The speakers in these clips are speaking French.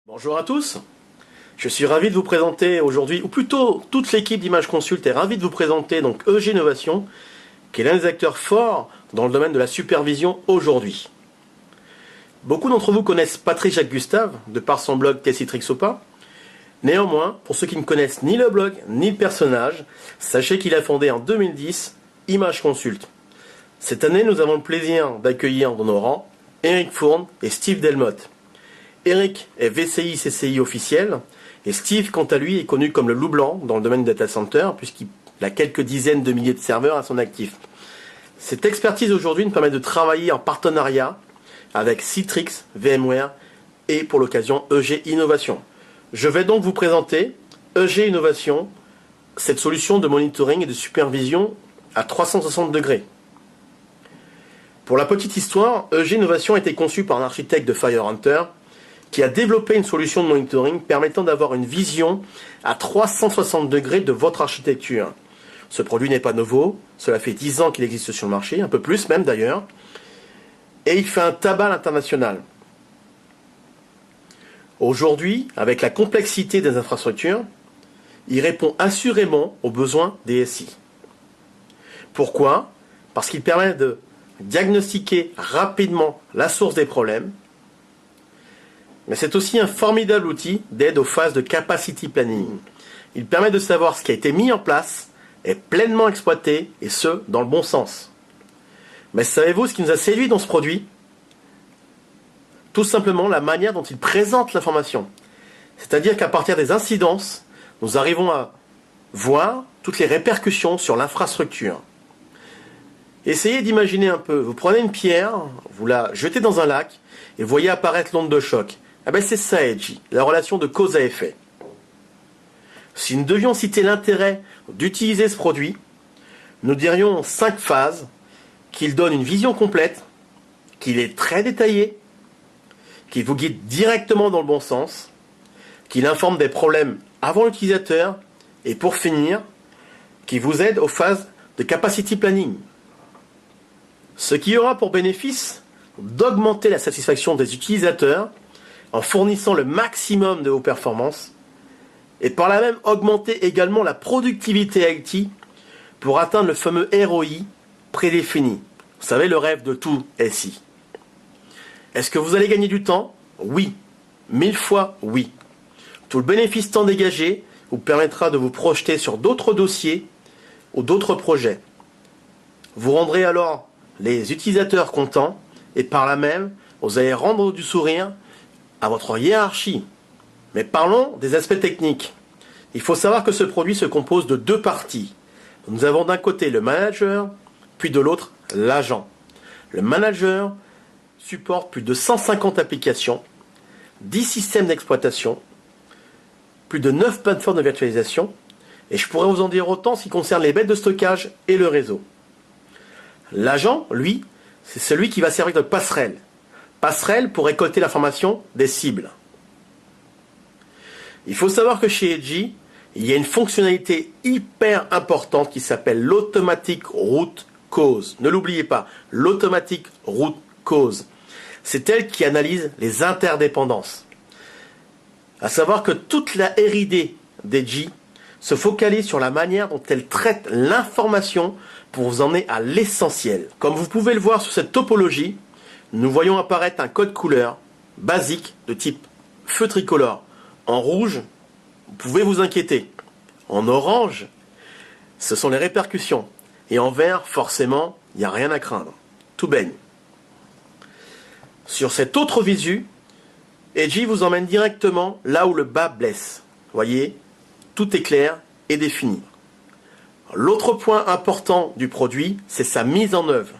Bonjour à tous, je suis ravi de vous présenter aujourd'hui, ou plutôt toute l'équipe d'Image Consult est ravie de vous présenter donc EG Innovation, qui est l'un des acteurs forts dans le domaine de la supervision aujourd'hui. Beaucoup d'entre vous connaissent Patrick Jacques Gustave, de par son blog Tessitrix-Opa. Néanmoins, pour ceux qui ne connaissent ni le blog ni le personnage, sachez qu'il a fondé en 2010 Image Consult. Cette année, nous avons le plaisir d'accueillir dans nos rangs Eric Fourne et Steve Delmotte. Eric est VCI CCI officiel et Steve, quant à lui, est connu comme le loup blanc dans le domaine du data center puisqu'il a quelques dizaines de milliers de serveurs à son actif. Cette expertise aujourd'hui nous permet de travailler en partenariat avec Citrix, VMware et pour l'occasion EG Innovation. Je vais donc vous présenter EG Innovation, cette solution de monitoring et de supervision à 360 degrés. Pour la petite histoire, EG Innovation a été conçu par un architecte de FireHunter qui a développé une solution de monitoring permettant d'avoir une vision à 360 degrés de votre architecture. Ce produit n'est pas nouveau, cela fait 10 ans qu'il existe sur le marché, un peu plus même d'ailleurs, et il fait un tabac à l'international. Aujourd'hui, avec la complexité des infrastructures, il répond assurément aux besoins des SI. Pourquoi ? Parce qu'il permet de diagnostiquer rapidement la source des problèmes, mais c'est aussi un formidable outil d'aide aux phases de capacity planning. Il permet de savoir ce qui a été mis en place est pleinement exploité, et ce, dans le bon sens. Mais savez-vous ce qui nous a séduit dans ce produit ? Tout simplement la manière dont il présente l'information. C'est-à-dire qu'à partir des incidences, nous arrivons à voir toutes les répercussions sur l'infrastructure. Essayez d'imaginer un peu, vous prenez une pierre, vous la jetez dans un lac, et vous voyez apparaître l'onde de choc. Ah ben c'est ça, EG, la relation de cause à effet. Si nous devions citer l'intérêt d'utiliser ce produit, nous dirions en 5 phases qu'il donne une vision complète, qu'il est très détaillé, qu'il vous guide directement dans le bon sens, qu'il informe des problèmes avant l'utilisateur, et pour finir, qu'il vous aide aux phases de capacity planning. Ce qui aura pour bénéfice d'augmenter la satisfaction des utilisateurs en fournissant le maximum de haute performance et par là même augmenter également la productivité IT pour atteindre le fameux ROI prédéfini. Vous savez, le rêve de tout SI. Est-ce que vous allez gagner du temps ? Oui. 1000 fois oui. Tout le bénéfice temps dégagé vous permettra de vous projeter sur d'autres dossiers ou d'autres projets. Vous rendrez alors les utilisateurs contents et par là même, vous allez rendre du sourire à votre hiérarchie. Mais parlons des aspects techniques. Il faut savoir que ce produit se compose de 2 parties. Nous avons d'un côté le manager, puis de l'autre l'agent. Le manager supporte plus de 150 applications, 10 systèmes d'exploitation, plus de 9 plateformes de virtualisation, et je pourrais vous en dire autant en ce qui concerne les bêtes de stockage et le réseau. L'agent, lui, c'est celui qui va servir de passerelle. Passerelle pour récolter l'information des cibles. Il faut savoir que chez EG, il y a une fonctionnalité hyper importante qui s'appelle l'Automatic Root Cause. Ne l'oubliez pas, l'Automatic Root Cause. C'est elle qui analyse les interdépendances. À savoir que toute la R&D d'EG se focalise sur la manière dont elle traite l'information pour vous emmener à l'essentiel. Comme vous pouvez le voir sur cette topologie, nous voyons apparaître un code couleur basique de type feu tricolore. En rouge, vous pouvez vous inquiéter. En orange, ce sont les répercussions. Et en vert, forcément, il n'y a rien à craindre. Tout baigne. Sur cette autre visu, EG vous emmène directement là où le bas blesse. Voyez, tout est clair et défini. L'autre point important du produit, c'est sa mise en œuvre.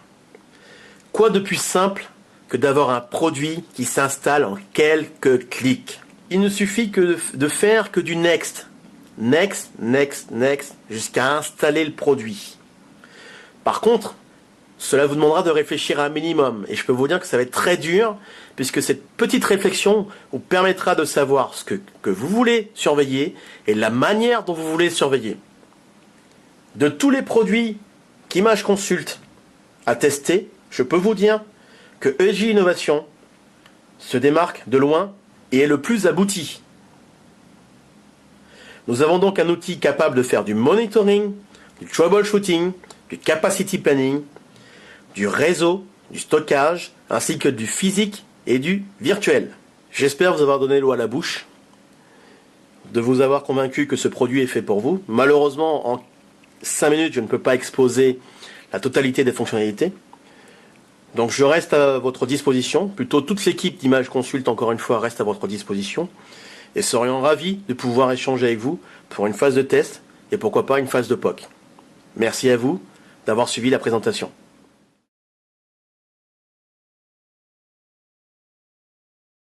Quoi de plus simple que d'avoir un produit qui s'installe en quelques clics. Il ne suffit que de faire que du next, jusqu'à installer le produit. Par contre, cela vous demandera de réfléchir un minimum, et je peux vous dire que ça va être très dur, puisque cette petite réflexion vous permettra de savoir ce que vous voulez surveiller, et la manière dont vous voulez surveiller. De tous les produits qu'Image Consult a testés, je peux vous dire que EG Innovation se démarque de loin et est le plus abouti. Nous avons donc un outil capable de faire du monitoring, du troubleshooting, du capacity planning, du réseau, du stockage, ainsi que du physique et du virtuel. J'espère vous avoir donné l'eau à la bouche, de vous avoir convaincu que ce produit est fait pour vous. Malheureusement, en 5 minutes, je ne peux pas exposer la totalité des fonctionnalités. Donc je reste à votre disposition. Plutôt toute l'équipe d'Image Consult, encore une fois, reste à votre disposition. Et serions ravis de pouvoir échanger avec vous pour une phase de test et pourquoi pas une phase de POC. Merci à vous d'avoir suivi la présentation.